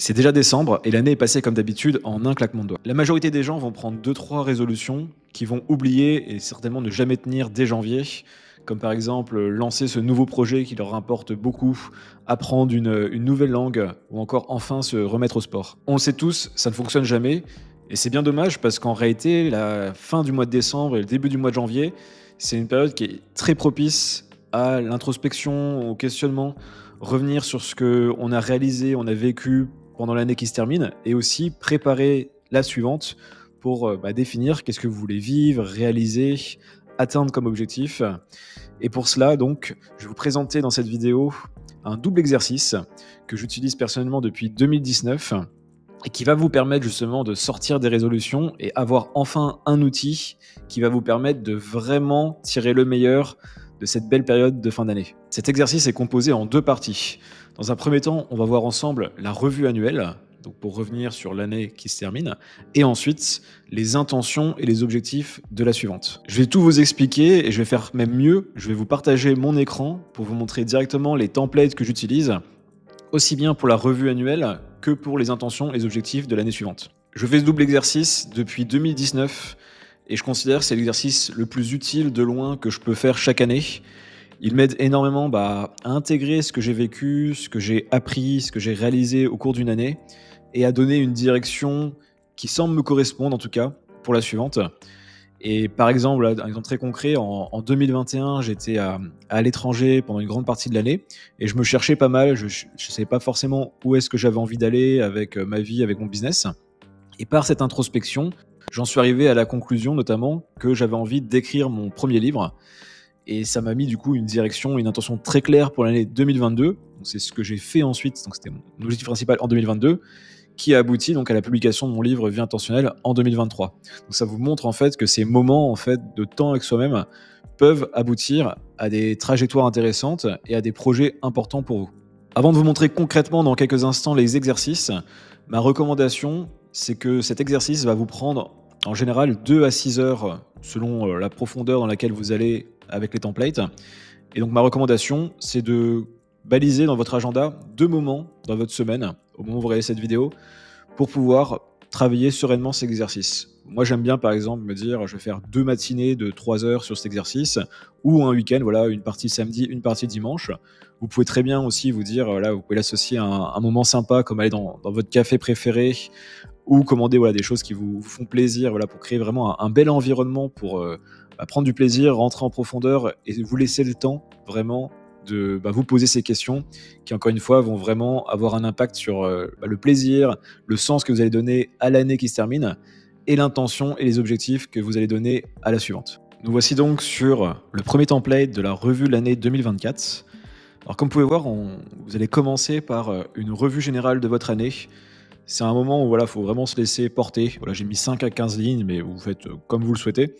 C'est déjà décembre et l'année est passée comme d'habitude en un claquement de doigts. La majorité des gens vont prendre deux trois résolutions qu'ils vont oublier et certainement ne jamais tenir dès janvier, comme par exemple lancer ce nouveau projet qui leur importe beaucoup, apprendre une nouvelle langue ou encore enfin se remettre au sport. On le sait tous, ça ne fonctionne jamais et c'est bien dommage parce qu'en réalité, la fin du mois de décembre et le début du mois de janvier, c'est une période qui est très propice à l'introspection, au questionnement, revenir sur ce qu'on a réalisé, on a vécu pendant l'année qui se termine et aussi préparer la suivante pour définir qu'est-ce que vous voulez vivre, réaliser, atteindre comme objectif. Et pour cela, donc, je vais vous présenter dans cette vidéo un double exercice que j'utilise personnellement depuis 2019 et qui va vous permettre justement de sortir des résolutions et avoir enfin un outil qui va vous permettre de vraiment tirer le meilleur de cette belle période de fin d'année. Cet exercice est composé en deux parties. Dans un premier temps, on va voir ensemble la revue annuelle, donc pour revenir sur l'année qui se termine, et ensuite les intentions et les objectifs de la suivante. Je vais tout vous expliquer et je vais faire même mieux, je vais vous partager mon écran pour vous montrer directement les templates que j'utilise, aussi bien pour la revue annuelle que pour les intentions et les objectifs de l'année suivante. Je fais ce double exercice depuis 2019 et je considère que c'est l'exercice le plus utile de loin que je peux faire chaque année. Il m'aide énormément à intégrer ce que j'ai vécu, ce que j'ai appris, ce que j'ai réalisé au cours d'une année et à donner une direction qui semble me correspondre en tout cas pour la suivante. Et par exemple, un exemple très concret, en 2021, j'étais à l'étranger pendant une grande partie de l'année et je me cherchais pas mal, je ne savais pas forcément où est-ce que j'avais envie d'aller avec ma vie, avec mon business. Et par cette introspection, j'en suis arrivé à la conclusion notamment que j'avais envie d'écrire mon premier livre. Et ça m'a mis du coup une direction, une intention très claire pour l'année 2022. Donc, c'est ce que j'ai fait ensuite, donc c'était mon objectif principal en 2022, qui a abouti donc à la publication de mon livre Vie intentionnelle en 2023. Donc ça vous montre en fait que ces moments en fait de temps avec soi-même peuvent aboutir à des trajectoires intéressantes et à des projets importants pour vous. Avant de vous montrer concrètement dans quelques instants les exercices, ma recommandation, c'est que cet exercice va vous prendre en général 2 à 6 heures selon la profondeur dans laquelle vous allez avec les templates. Et donc ma recommandation, c'est de baliser dans votre agenda 2 moments dans votre semaine, au moment où vous regardez cette vidéo, pour pouvoir travailler sereinement cet exercice. Moi, j'aime bien, par exemple, me dire, je vais faire 2 matinées de 3 heures sur cet exercice, ou un week-end, voilà, une partie samedi, une partie dimanche. Vous pouvez très bien aussi vous dire, voilà, vous pouvez l'associer à un moment sympa, comme aller dans votre café préféré, ou commander des choses qui vous font plaisir, pour créer vraiment un bel environnement pour prendre du plaisir, rentrer en profondeur et vous laisser le temps vraiment de vous poser ces questions qui, encore une fois, vont vraiment avoir un impact sur le plaisir, le sens que vous allez donner à l'année qui se termine et l'intention et les objectifs que vous allez donner à la suivante. Nous voici donc sur le premier template de la revue de l'année 2024. Alors comme vous pouvez voir, vous allez commencer par une revue générale de votre année. C'est un moment où faut vraiment se laisser porter. J'ai mis 5 à 15 lignes, mais vous faites comme vous le souhaitez.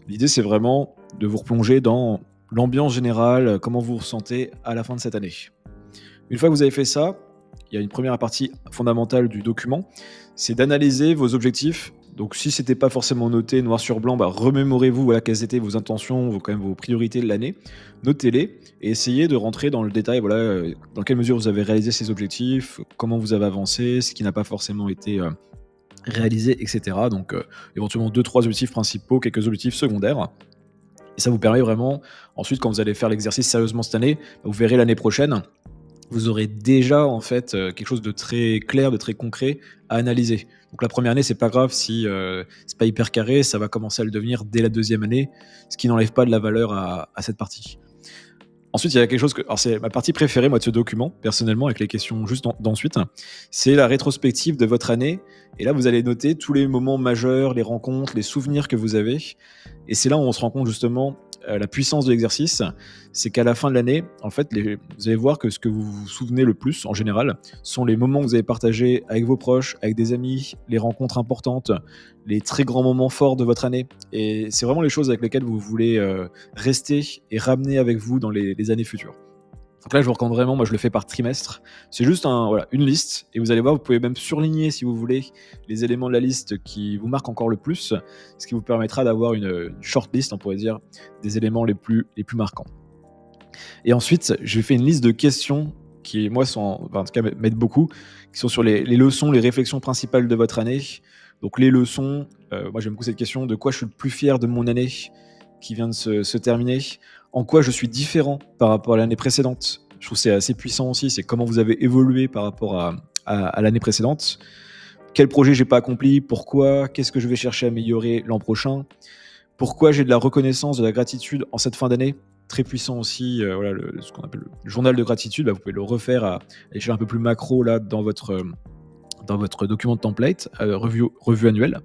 L'idée, c'est vraiment de vous replonger dans l'ambiance générale, comment vous vous ressentez à la fin de cette année. Une fois que vous avez fait ça, il y a une première partie fondamentale du document, c'est d'analyser vos objectifs. Donc si ce n'était pas forcément noté noir sur blanc, remémorez-vous quelles étaient vos intentions, vos priorités de l'année, notez-les et essayez de rentrer dans le détail, dans quelle mesure vous avez réalisé ces objectifs, comment vous avez avancé, ce qui n'a pas forcément été réalisé, etc. Donc éventuellement 2-3 objectifs principaux, quelques objectifs secondaires. Et ça vous permet vraiment, ensuite quand vous allez faire l'exercice sérieusement cette année, vous verrez l'année prochaine, vous aurez déjà en fait quelque chose de très clair, de très concret à analyser. Donc la première année, c'est pas grave si c'est pas hyper carré, ça va commencer à le devenir dès la deuxième année, ce qui n'enlève pas de la valeur à cette partie. Ensuite, il y a quelque chose alors c'est ma partie préférée moi de ce document, personnellement, avec les questions juste d'ensuite, c'est la rétrospective de votre année. Et là, vous allez noter tous les moments majeurs, les rencontres, les souvenirs que vous avez. Et c'est là où on se rend compte justement la puissance de l'exercice, c'est qu'à la fin de l'année, en fait, vous allez voir que ce que vous vous souvenez le plus, en général, sont les moments que vous avez partagés avec vos proches, avec des amis, les rencontres importantes, les très grands moments forts de votre année. Et c'est vraiment les choses avec lesquelles vous voulez rester et ramener avec vous dans les années futures. Donc là, je vous recommande vraiment, moi je le fais par trimestre. C'est juste une liste et vous allez voir, vous pouvez même surligner si vous voulez les éléments de la liste qui vous marquent encore le plus, ce qui vous permettra d'avoir une short list, on pourrait dire, des éléments les plus marquants. Et ensuite, je fais une liste de questions qui, moi, en tout cas, m'aident beaucoup, qui sont sur les leçons, les réflexions principales de votre année. Donc les leçons, moi j'aime beaucoup cette question: de quoi je suis le plus fier de mon année qui vient de se terminer? En quoi je suis différent par rapport à l'année précédente? Je trouve que c'est assez puissant aussi, c'est comment vous avez évolué par rapport à l'année précédente. Quel projet j'ai pas accompli? Pourquoi? Qu'est-ce que je vais chercher à améliorer l'an prochain? Pourquoi j'ai de la reconnaissance, de la gratitude en cette fin d'année? Très puissant aussi, voilà, ce qu'on appelle le journal de gratitude. Bah, vous pouvez le refaire à l'échelle un peu plus macro là dans votre document de template, revue annuelle.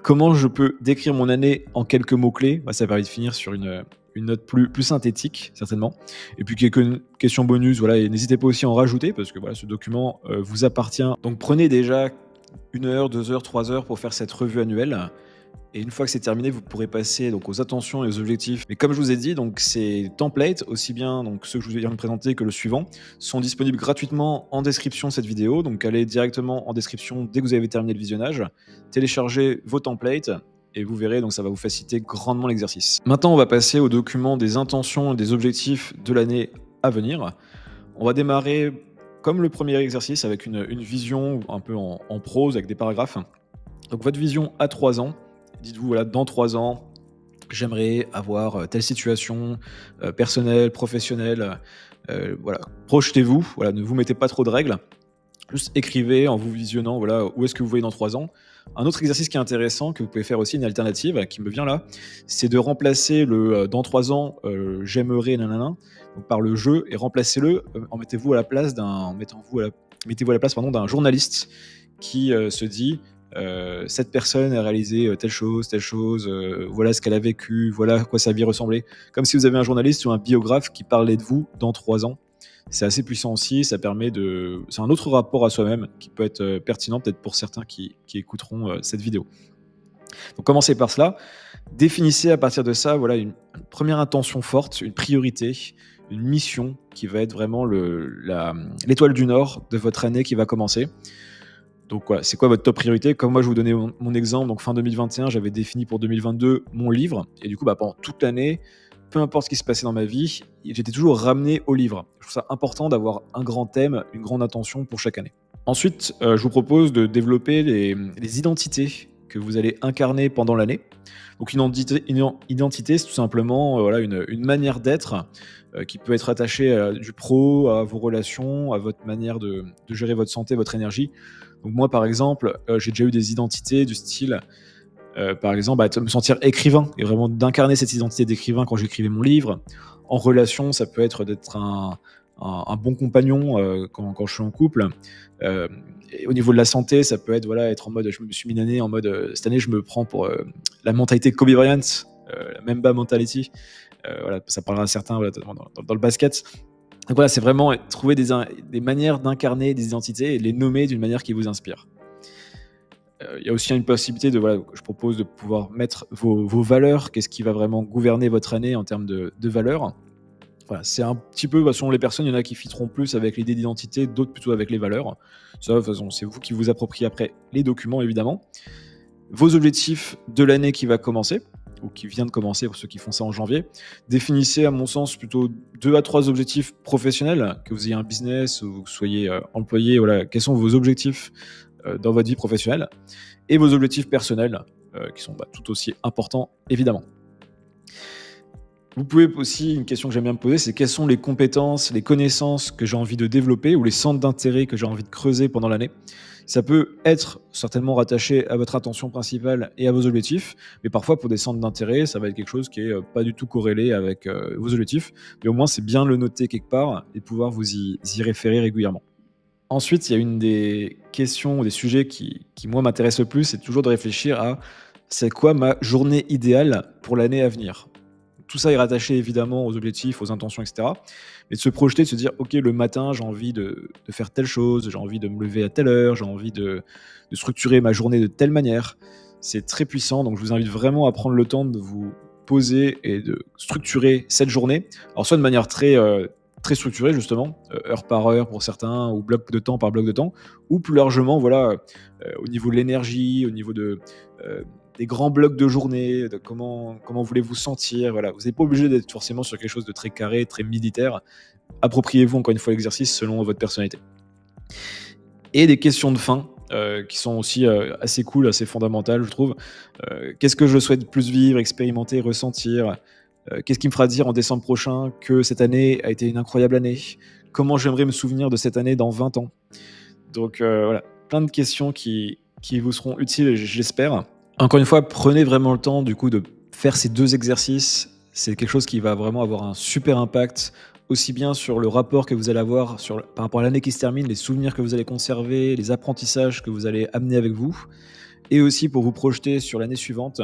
Comment je peux décrire mon année en quelques mots-clés? Bah, ça permet de finir sur une note plus synthétique, certainement. Et puis quelques questions bonus, voilà, et n'hésitez pas aussi à en rajouter parce que voilà, ce document vous appartient. Donc prenez déjà 1 heure, 2 heures, 3 heures pour faire cette revue annuelle. Et une fois que c'est terminé, vous pourrez passer donc aux attentions et aux objectifs. Mais comme je vous ai dit, donc ces templates, aussi bien donc ceux que je viens de présenter que le suivant, sont disponibles gratuitement en description de cette vidéo. Donc allez directement en description dès que vous avez terminé le visionnage, téléchargez vos templates et vous verrez, donc ça va vous faciliter grandement l'exercice. Maintenant, on va passer au document des intentions et des objectifs de l'année à venir. On va démarrer comme le premier exercice avec une vision un peu en prose avec des paragraphes. Donc votre vision à 3 ans. Dites-vous, voilà, dans 3 ans, j'aimerais avoir telle situation personnelle, professionnelle. Voilà, projetez-vous, voilà, ne vous mettez pas trop de règles. Juste écrivez en vous visionnant, voilà, où est-ce que vous voyez dans 3 ans. Un autre exercice qui est intéressant, que vous pouvez faire aussi, une alternative qui me vient là, c'est de remplacer le dans 3 ans, j'aimerais nanana, donc par le je, et remplacez-le mettez-vous à la place d'un journaliste qui se dit cette personne a réalisé telle chose, voilà ce qu'elle a vécu, voilà à quoi sa vie ressemblait. Comme si vous avez un journaliste ou un biographe qui parlait de vous dans 3 ans. C'est assez puissant aussi, ça permet de... C'est un autre rapport à soi-même qui peut être pertinent peut-être pour certains qui écouteront cette vidéo. Donc commencez par cela, définissez à partir de ça, voilà, une première intention forte, une priorité, une mission qui va être vraiment l'étoile du Nord de votre année qui va commencer. Donc voilà, c'est quoi votre top priorité? Comme moi je vous donnais mon exemple, donc fin 2021, j'avais défini pour 2022 mon livre, et du coup pendant toute l'année, peu importe ce qui se passait dans ma vie, j'étais toujours ramené au livre. Je trouve ça important d'avoir un grand thème, une grande intention pour chaque année. Ensuite, je vous propose de développer les identités que vous allez incarner pendant l'année. Donc une identité, c'est tout simplement voilà, une manière d'être qui peut être attachée du pro, à vos relations, à votre manière de gérer votre santé, votre énergie. Donc moi, par exemple, j'ai déjà eu des identités du style, par exemple, me sentir écrivain et vraiment d'incarner cette identité d'écrivain quand j'écrivais mon livre. En relation, ça peut être d'être un bon compagnon quand je suis en couple. Et au niveau de la santé, ça peut être voilà, être en mode, je me suis mis une année en mode, cette année, je me prends pour la mentalité Kobe Bryant, la Mamba mentality. Voilà, ça parlera à certains voilà, dans le basket. Donc voilà, c'est vraiment trouver des manières d'incarner des identités et les nommer d'une manière qui vous inspire. Il y a aussi une possibilité voilà, je propose de pouvoir mettre vos valeurs, qu'est-ce qui va vraiment gouverner votre année en termes de valeurs. Voilà, c'est un petit peu, selon les personnes, il y en a qui fiteront plus avec l'idée d'identité, d'autres plutôt avec les valeurs. Ça, de toute façon, c'est vous qui vous appropriez après les documents, évidemment. Vos objectifs de l'année qui va commencer, ou qui vient de commencer pour ceux qui font ça en janvier. Définissez, à mon sens, plutôt 2 à 3 objectifs professionnels, que vous ayez un business ou que vous soyez employé. Voilà, quels sont vos objectifs dans votre vie professionnelle, et vos objectifs personnels, qui sont tout aussi importants, évidemment. Vous pouvez aussi, une question que j'aime bien me poser, c'est quelles sont les compétences, les connaissances que j'ai envie de développer ou les centres d'intérêt que j'ai envie de creuser pendant l'année. Ça peut être certainement rattaché à votre attention principale et à vos objectifs, mais parfois pour des centres d'intérêt, ça va être quelque chose qui est pas du tout corrélé avec vos objectifs, mais au moins c'est bien de le noter quelque part et pouvoir vous y référer régulièrement. Ensuite, il y a une des questions ou des sujets qui moi m'intéresse le plus, c'est toujours de réfléchir à c'est quoi ma journée idéale pour l'année à venir. Tout ça est rattaché évidemment aux objectifs, aux intentions, etc. Mais de se projeter, de se dire, ok, le matin, j'ai envie de faire telle chose, j'ai envie de me lever à telle heure, j'ai envie de structurer ma journée de telle manière. C'est très puissant, donc je vous invite vraiment à prendre le temps de vous poser et de structurer cette journée. Alors soit de manière très structurée justement, heure par heure pour certains, ou bloc de temps par bloc de temps, ou plus largement, voilà, au niveau de l'énergie, au niveau de des grands blocs de journée, de comment vous voulez vous sentir. Voilà, vous n'êtes pas obligé d'être forcément sur quelque chose de très carré, très militaire. Appropriez-vous encore une fois l'exercice selon votre personnalité. Et des questions de fin qui sont aussi assez cool, assez fondamentales, je trouve. Qu'est-ce que je souhaite plus vivre, expérimenter, ressentir? Qu'est-ce qui me fera dire en décembre prochain que cette année a été une incroyable année? Comment j'aimerais me souvenir de cette année dans 20 ans? Donc voilà, plein de questions qui vous seront utiles, j'espère. Encore une fois, prenez vraiment le temps du coup de faire ces 2 exercices. C'est quelque chose qui va vraiment avoir un super impact, aussi bien sur le rapport que vous allez avoir par rapport à l'année qui se termine, les souvenirs que vous allez conserver, les apprentissages que vous allez amener avec vous, et aussi pour vous projeter sur l'année suivante,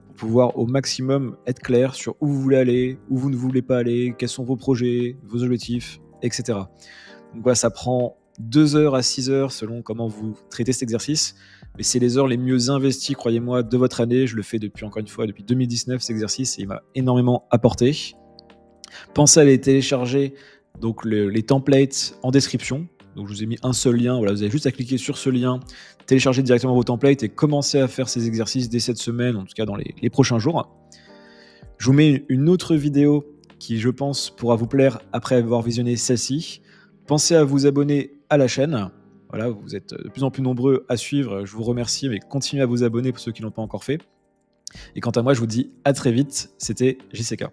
pour pouvoir au maximum être clair sur où vous voulez aller, où vous ne voulez pas aller, quels sont vos projets, vos objectifs, et cetera. Donc voilà, ça prend 2 heures à 6 heures selon comment vous traitez cet exercice, mais c'est les heures les mieux investies, croyez-moi, de votre année. Je le fais depuis, encore une fois, depuis 2019, cet exercice, et il m'a énormément apporté. Pensez à les télécharger, donc les templates en description. Donc je vous ai mis un seul lien, voilà, vous avez juste à cliquer sur ce lien, télécharger directement vos templates et commencer à faire ces exercices dès cette semaine, en tout cas dans les prochains jours. Je vous mets une autre vidéo qui, je pense, pourra vous plaire après avoir visionné celle-ci. Pensez à vous abonner à la chaîne. Voilà, vous êtes de plus en plus nombreux à suivre. Je vous remercie, mais continuez à vous abonner pour ceux qui ne l'ont pas encore fait. Et quant à moi, je vous dis à très vite. C'était JCK.